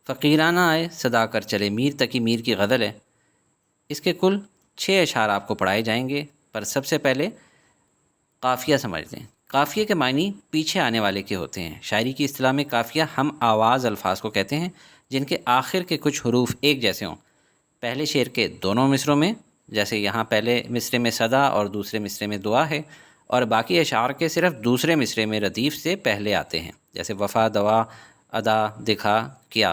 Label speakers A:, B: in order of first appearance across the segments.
A: فقیرانہ آئے صدا کر چلے، میر تکی میر کی غزل ہے۔ اس کے کل 6 اشعار آپ کو پڑھائے جائیں گے، پر سب سے پہلے قافیہ سمجھ لیں۔ قافیے کے معنی پیچھے آنے والے کے ہوتے ہیں۔ شاعری کی اصطلاح میں قافیہ ہم آواز الفاظ کو کہتے ہیں جن کے آخر کے کچھ حروف ایک جیسے ہوں، پہلے شعر کے دونوں مصروں میں، جیسے یہاں پہلے مصرے میں صدا اور دوسرے مصرے میں دعا ہے، اور باقی اشعار کے صرف دوسرے مصرے میں ردیف سے پہلے آتے ہیں، جیسے وفا، دوا، ادا، دکھا، کیا۔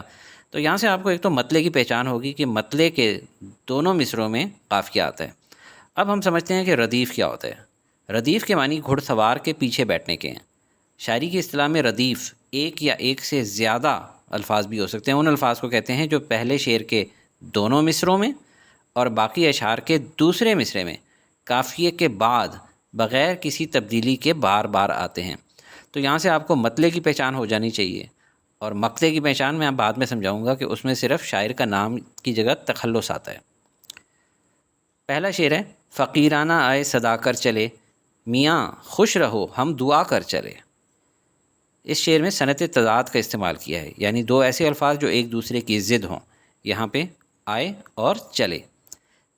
A: تو یہاں سے آپ کو ایک تو مطلع کی پہچان ہوگی کہ مطلع کے دونوں مصروں میں قافیہ آتا ہے۔ اب ہم سمجھتے ہیں کہ ردیف کیا ہوتا ہے۔ ردیف کے معنی گھڑ سوار کے پیچھے بیٹھنے کے ہیں۔ شاعری کی اصطلاح میں ردیف ایک یا ایک سے زیادہ الفاظ بھی ہو سکتے ہیں۔ ان الفاظ کو کہتے ہیں جو پہلے شعر کے دونوں مصروں میں اور باقی اشعار کے دوسرے مصرے میں قافیے کے بعد بغیر کسی تبدیلی کے بار بار آتے ہیں۔ تو یہاں سے آپ کو مطلع کی پہچان ہو جانی چاہیے، اور مقطع کی پہچان میں بعد میں سمجھاؤں گا کہ اس میں صرف شاعر کا نام کی جگہ تخلص آتا ہے۔ پہلا شعر ہے، فقیرانہ آئے صدا کر چلے، میاں خوش رہو ہم دعا کر چلے۔ اس شعر میں صنعت تضاد کا استعمال کیا ہے، یعنی دو ایسے الفاظ جو ایک دوسرے کی ضد ہوں، یہاں پہ آئے اور چلے۔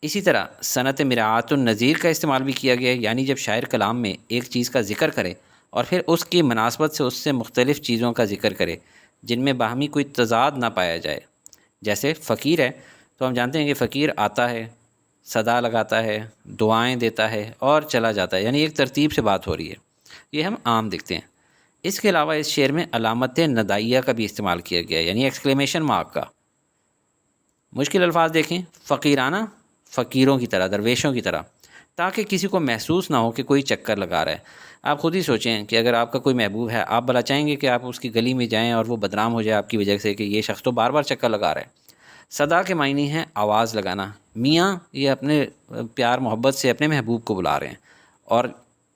A: اسی طرح صنعت مراعات النظیر کا استعمال بھی کیا گیا ہے، یعنی جب شاعر کلام میں ایک چیز کا ذکر کرے اور پھر اس کی مناسبت سے اس سے مختلف چیزوں کا ذکر کرے جن میں باہمی کوئی تضاد نہ پایا جائے۔ جیسے فقیر ہے تو ہم جانتے ہیں کہ فقیر آتا ہے، صدا لگاتا ہے، دعائیں دیتا ہے اور چلا جاتا ہے، یعنی ایک ترتیب سے بات ہو رہی ہے۔ یہ ہم عام دیکھتے ہیں۔ اس کے علاوہ اس شعر میں علامت ندائیہ کا بھی استعمال کیا گیا ہے، یعنی ایکسکلیمیشن مارک کا۔ مشکل الفاظ دیکھیں، فقیرانہ، فقیروں کی طرح، درویشوں کی طرح، تاکہ کسی کو محسوس نہ ہو کہ کوئی چکر لگا رہا ہے۔ آپ خود ہی سوچیں کہ اگر آپ کا کوئی محبوب ہے، آپ بھلا چاہیں گے کہ آپ اس کی گلی میں جائیں اور وہ بدنام ہو جائے آپ کی وجہ سے کہ یہ شخص تو بار بار چکر لگا رہا ہے۔ صدا کے معنی ہے آواز لگانا۔ میاں یہ اپنے پیار محبت سے اپنے محبوب کو بلا رہے ہیں، اور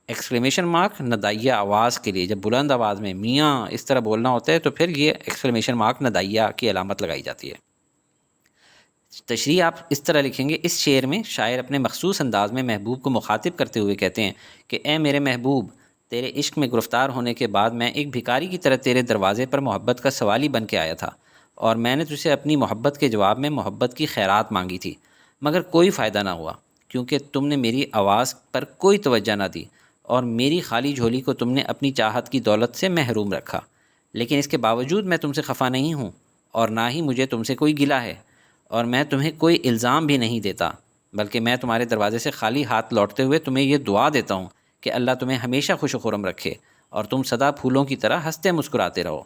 A: ایکسکلیمیشن مارک ندائیہ آواز کے لیے، جب بلند آواز میں میاں اس طرح بولنا ہوتا ہے تو پھر یہ ایکسکلیمیشن مارک ندائیہ کی علامت لگائی جاتی ہے۔ تشریح آپ اس طرح لکھیں گے، اس شعر میں شاعر اپنے مخصوص انداز میں محبوب کو مخاطب کرتے ہوئے کہتے ہیں کہ اے میرے محبوب، تیرے عشق میں گرفتار ہونے کے بعد میں ایک بھکاری کی طرح تیرے دروازے پر محبت کا سوالی بن کے آیا تھا، اور میں نے تجھ سے اپنی محبت کے جواب میں محبت کی خیرات مانگی تھی، مگر کوئی فائدہ نہ ہوا، کیونکہ تم نے میری آواز پر کوئی توجہ نہ دی اور میری خالی جھولی کو تم نے اپنی چاہت کی دولت سے محروم رکھا۔ لیکن اس کے باوجود میں تم سے خفا نہیں ہوں، اور نہ ہی مجھے تم سے کوئی گلہ ہے، اور میں تمہیں کوئی الزام بھی نہیں دیتا، بلکہ میں تمہارے دروازے سے خالی ہاتھ لوٹتے ہوئے تمہیں یہ دعا دیتا ہوں کہ اللہ تمہیں ہمیشہ خوش و خرم رکھے اور تم سدا پھولوں کی طرح ہنستے مسکراتے رہو۔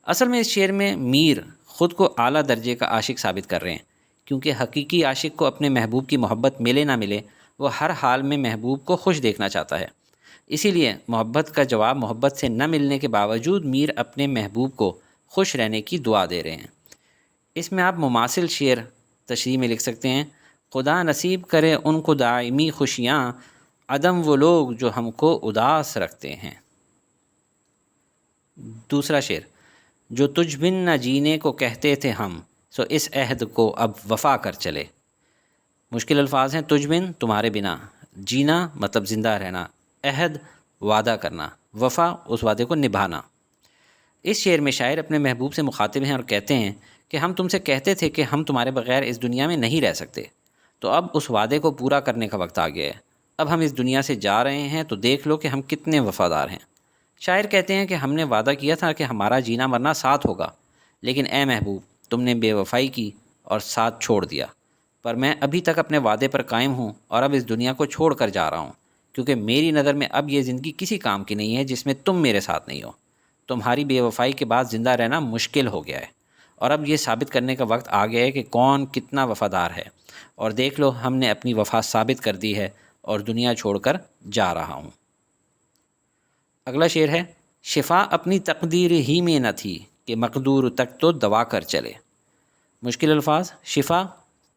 A: اصل میں اس شعر میں میر خود کو اعلیٰ درجے کا عاشق ثابت کر رہے ہیں، کیونکہ حقیقی عاشق کو اپنے محبوب کی محبت ملے نہ ملے، وہ ہر حال میں محبوب کو خوش دیکھنا چاہتا ہے۔ اسی لیے محبت کا جواب محبت سے نہ ملنے کے باوجود میر اپنے محبوب کو خوش رہنے کی دعا دے رہے ہیں۔ اس میں آپ مماثل شعر تشریح میں لکھ سکتے ہیں، خدا نصیب کرے ان کو دائمی خوشیاں، عدم وہ لوگ جو ہم کو اداس رکھتے ہیں۔ دوسرا شعر، جو تجھ بن نہ جینے کو کہتے تھے ہم، سو اس عہد کو اب وفا کر چلے۔ مشکل الفاظ ہیں، تجھ بن تمہارے بنا، جینا مطلب زندہ رہنا، عہد وعدہ کرنا، وفا اس وعدے کو نبھانا۔ اس شعر میں شاعر اپنے محبوب سے مخاطب ہیں اور کہتے ہیں کہ ہم تم سے کہتے تھے کہ ہم تمہارے بغیر اس دنیا میں نہیں رہ سکتے، تو اب اس وعدے کو پورا کرنے کا وقت آ گیا ہے۔ اب ہم اس دنیا سے جا رہے ہیں تو دیکھ لو کہ ہم کتنے وفادار ہیں۔ شاعر کہتے ہیں کہ ہم نے وعدہ کیا تھا کہ ہمارا جینا مرنا ساتھ ہوگا، لیکن اے محبوب، تم نے بے وفائی کی اور ساتھ چھوڑ دیا، پر میں ابھی تک اپنے وعدے پر قائم ہوں اور اب اس دنیا کو چھوڑ کر جا رہا ہوں، کیونکہ میری نظر میں اب یہ زندگی کسی کام کی نہیں ہے جس میں تم میرے ساتھ نہیں ہو۔ تمہاری بے وفائی کے بعد زندہ رہنا مشکل ہو گیا ہے، اور اب یہ ثابت کرنے کا وقت آ گیا ہے کہ کون کتنا وفادار ہے، اور دیکھ لو ہم نے اپنی وفا ثابت کر دی ہے اور دنیا چھوڑ کر جا رہا ہوں۔ اگلا شعر ہے، شفا اپنی تقدیر ہی میں نہ تھی کہ مقدور تک تو دوا کر چلے۔ مشکل الفاظ، شفا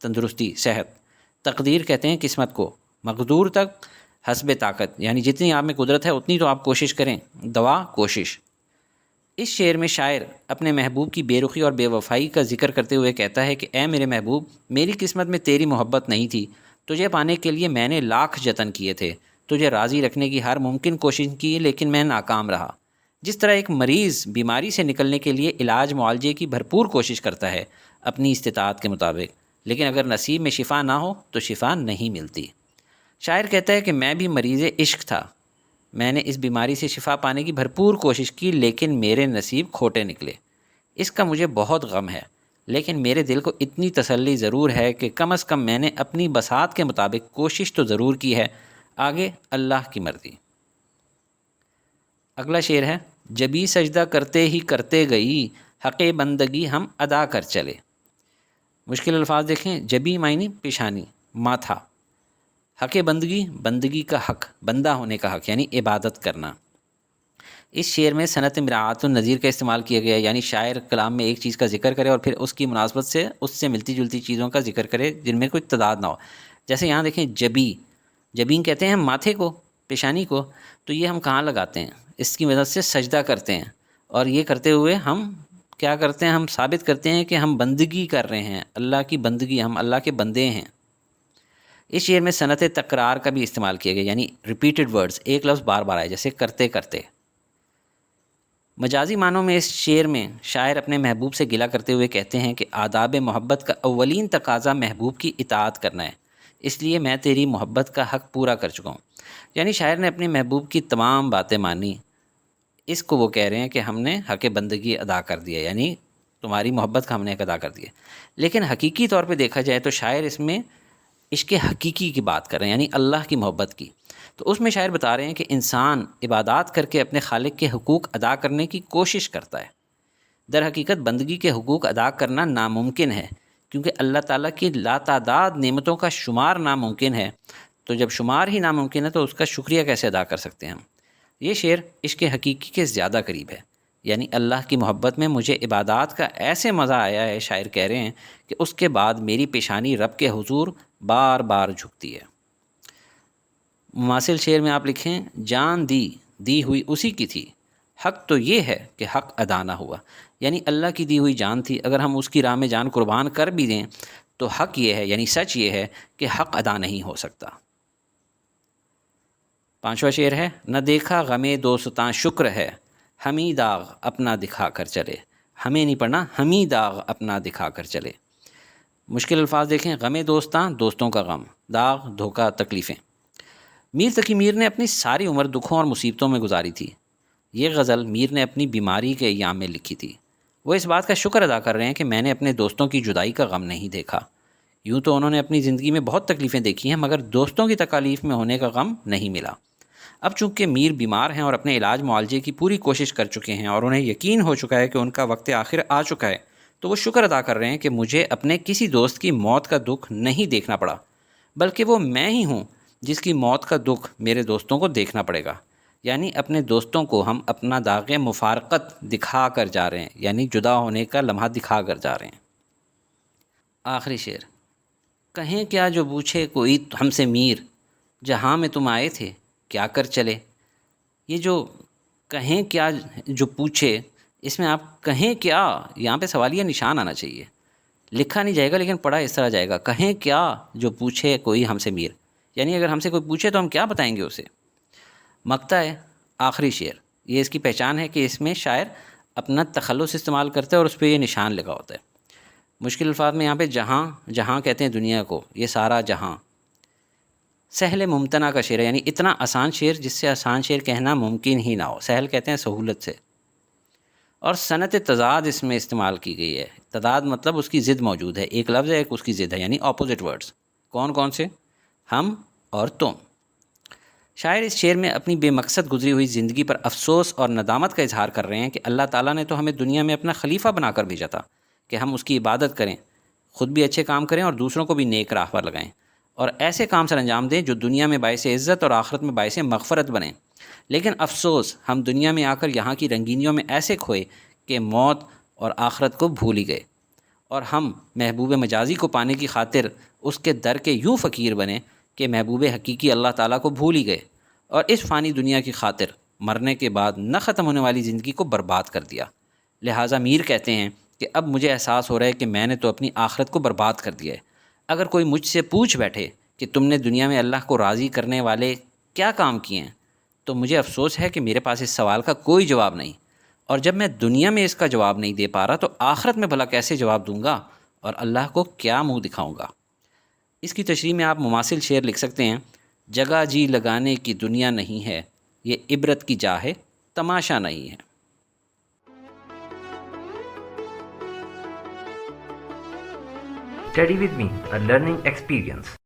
A: تندرستی، صحت، تقدیر کہتے ہیں قسمت کو، مقدور تک حسب طاقت، یعنی جتنی آپ میں قدرت ہے اتنی تو آپ کوشش کریں، دوا کوشش۔ اس شعر میں شاعر اپنے محبوب کی بے رخی اور بے وفائی کا ذکر کرتے ہوئے کہتا ہے کہ اے میرے محبوب، میری قسمت میں تیری محبت نہیں تھی، تجھے پانے کے لیے میں نے لاکھ جتن کیے تھے، تجھے راضی رکھنے کی ہر ممکن کوشش کی لیکن میں ناکام رہا، جس طرح ایک مریض بیماری سے نکلنے کے لیے علاج معالجے کی بھرپور کوشش کرتا ہے اپنی استطاعت کے مطابق، لیکن اگر نصیب میں شفا نہ ہو تو شفا نہیں ملتی۔ شاعر کہتا ہے کہ میں بھی مریض عشق تھا، میں نے اس بیماری سے شفا پانے کی بھرپور کوشش کی لیکن میرے نصیب کھوٹے نکلے۔ اس کا مجھے بہت غم ہے، لیکن میرے دل کو اتنی تسلی ضرور ہے کہ کم از کم میں نے اپنی بساط کے مطابق کوشش تو ضرور کی ہے، آگے اللہ کی مرضی۔ اگلا شعر ہے، جبھی سجدہ کرتے ہی کرتے گئی، حق بندگی ہم ادا کر چلے۔ مشکل الفاظ دیکھیں، جبھی معنی پیشانی، ماتھا، حق بندگی، بندگی کا حق، بندہ ہونے کا حق یعنی عبادت کرنا۔ اس شعر میں صنعت مراعات النظیر کا استعمال کیا گیا ہے، یعنی شاعر کلام میں ایک چیز کا ذکر کرے اور پھر اس کی مناسبت سے اس سے ملتی جلتی چیزوں کا ذکر کرے جن میں کوئی تضاد نہ ہو۔ جیسے یہاں دیکھیں جبی، جبین کہتے ہیں ہم ماتھے کو، پیشانی کو، تو یہ ہم کہاں لگاتے ہیں؟ اس کی مدد سے سجدہ کرتے ہیں، اور یہ کرتے ہوئے ہم کیا کرتے ہیں؟ ہم ثابت کرتے ہیں کہ ہم بندگی کر رہے ہیں، اللہ کی بندگی، ہم اللہ کے بندے ہیں۔ اس شعر میں صنعت تکرار کا بھی استعمال کیا گیا، یعنی ریپیٹڈ ورڈز، ایک لفظ بار بار آئے، جیسے کرتے کرتے۔ مجازی معنوں میں اس شعر میں شاعر اپنے محبوب سے گلہ کرتے ہوئے کہتے ہیں کہ آداب محبت کا اولین تقاضا محبوب کی اطاعت کرنا ہے، اس لیے میں تیری محبت کا حق پورا کر چکا ہوں۔ یعنی شاعر نے اپنے محبوب کی تمام باتیں مانی، اس کو وہ کہہ رہے ہیں کہ ہم نے حق بندگی ادا کر دیا، یعنی تمہاری محبت کا ہم نے حق ادا کر دیا۔ لیکن حقیقی طور پہ دیکھا جائے تو شاعر اس میں عشق حقیقی کی بات کر رہے ہیں، یعنی اللہ کی محبت کی۔ تو اس میں شاعر بتا رہے ہیں کہ انسان عبادات کر کے اپنے خالق کے حقوق ادا کرنے کی کوشش کرتا ہے۔ در حقیقت بندگی کے حقوق ادا کرنا ناممکن ہے، کیونکہ اللہ تعالیٰ کی لاتعداد نعمتوں کا شمار ناممکن ہے، تو جب شمار ہی ناممکن ہے تو اس کا شکریہ کیسے ادا کر سکتے ہیں ہم؟ یہ شعر عشق حقیقی کے زیادہ قریب ہے، یعنی اللہ کی محبت میں مجھے عبادات کا ایسے مزہ آیا ہے، شاعر کہہ رہے ہیں کہ اس کے بعد میری پیشانی رب کے حضور بار بار جھکتی ہے۔ مماثل شعر میں آپ لکھیں، جان دی ہوئی اسی کی تھی، حق تو یہ ہے کہ حق ادا نہ ہوا۔ یعنی اللہ کی دی ہوئی جان تھی، اگر ہم اس کی راہ میں جان قربان کر بھی دیں تو حق یہ ہے، یعنی سچ یہ ہے کہ حق ادا نہیں ہو سکتا۔ پانچواں شعر ہے، نہ دیکھا غمِ دوستاں شکر ہے، ہمیں داغ اپنا دکھا کر چلے۔ ہمیں نہیں پڑھنا، ہمیں داغ اپنا دکھا کر چلے۔ مشکل الفاظ دیکھیں، غمِ دوستاں، دوستوں کا غم، داغ، دھوکہ، تکلیفیں۔ میر تقی میر نے اپنی ساری عمر دکھوں اور مصیبتوں میں گزاری تھی۔ یہ غزل میر نے اپنی بیماری کے ایام میں لکھی تھی۔ وہ اس بات کا شکر ادا کر رہے ہیں کہ میں نے اپنے دوستوں کی جدائی کا غم نہیں دیکھا۔ یوں تو انہوں نے اپنی زندگی میں بہت تکلیفیں دیکھی ہیں، مگر دوستوں کی تکالیف میں ہونے کا غم نہیں ملا۔ اب چونکہ میر بیمار ہیں اور اپنے علاج معالجے کی پوری کوشش کر چکے ہیں اور انہیں یقین ہو چکا ہے کہ ان کا وقت آخر آ چکا ہے، تو وہ شکر ادا کر رہے ہیں کہ مجھے اپنے کسی دوست کی موت کا دکھ نہیں دیکھنا پڑا، بلکہ وہ میں ہی ہوں جس کی موت کا دکھ میرے دوستوں کو دیکھنا پڑے گا۔ یعنی اپنے دوستوں کو ہم اپنا داغ مفارقت دکھا کر جا رہے ہیں، یعنی جدا ہونے کا لمحہ دکھا کر جا رہے ہیں۔ آخری شعر، کہیں کیا جو پوچھے کوئی ہم سے میر، جہاں میں تم آئے تھے کیا کر چلے۔ یہ جو کہیں کیا جو پوچھے، اس میں آپ کہیں کیا، یہاں پہ سوالیہ نشان آنا چاہیے، لکھا نہیں جائے گا لیکن پڑھا اس طرح جائے گا، کہیں کیا جو پوچھے کوئی ہم سے میر، یعنی اگر ہم سے کوئی پوچھے تو ہم کیا بتائیں گے اسے۔ مقطع ہے، آخری شعر، یہ اس کی پہچان ہے کہ اس میں شاعر اپنا تخلص استعمال کرتا ہے اور اس پہ یہ نشان لگا ہوتا ہے۔ مشکل الفاظ میں یہاں پہ جہاں کہتے ہیں دنیا کو، یہ سارا جہاں۔ سہل ممتنع کا شعر ہے، یعنی اتنا آسان شعر جس سے آسان شعر کہنا ممکن ہی نہ ہو، سہل کہتے ہیں سہولت سے۔ اور صنعت تضاد اس میں استعمال کی گئی ہے۔ تضاد مطلب اس کی ضد موجود ہے، ایک لفظ ہے ایک اس کی ضد ہے، یعنی اپوزٹ ورڈز۔ کون کون سے؟ ہم اور تم۔ شاعر اس شعر میں اپنی بے مقصد گزری ہوئی زندگی پر افسوس اور ندامت کا اظہار کر رہے ہیں کہ اللہ تعالیٰ نے تو ہمیں دنیا میں اپنا خلیفہ بنا کر بھیجا تھا کہ ہم اس کی عبادت کریں، خود بھی اچھے کام کریں اور دوسروں کو بھی نیک راہ پر لگائیں، اور ایسے کام سر انجام دیں جو دنیا میں باعث عزت اور آخرت میں باعث مغفرت بنیں۔ لیکن افسوس، ہم دنیا میں آ کر یہاں کی رنگینیوں میں ایسے کھوئے کہ موت اور آخرت کو بھول ہی گئے، اور ہم محبوب مجازی کو پانے کی خاطر اس کے در کے یوں فقیر بنے کہ محبوب حقیقی اللہ تعالیٰ کو بھول ہی گئے، اور اس فانی دنیا کی خاطر مرنے کے بعد نہ ختم ہونے والی زندگی کو برباد کر دیا۔ لہٰذا میر کہتے ہیں کہ اب مجھے احساس ہو رہا ہے کہ میں نے تو اپنی آخرت کو برباد کر دیا ہے۔ اگر کوئی مجھ سے پوچھ بیٹھے کہ تم نے دنیا میں اللہ کو راضی کرنے والے کیا کام کیے ہیں، تو مجھے افسوس ہے کہ میرے پاس اس سوال کا کوئی جواب نہیں، اور جب میں دنیا میں اس کا جواب نہیں دے پا رہا تو آخرت میں بھلا کیسے جواب دوں گا اور اللہ کو کیا منہ دکھاؤں گا؟ اس کی تشریح میں آپ مماثل شعر لکھ سکتے ہیں: جگہ جی لگانے کی دنیا نہیں ہے، یہ عبرت کی جا ہے، تماشا نہیں ہے۔
B: Study with me, a learning experience.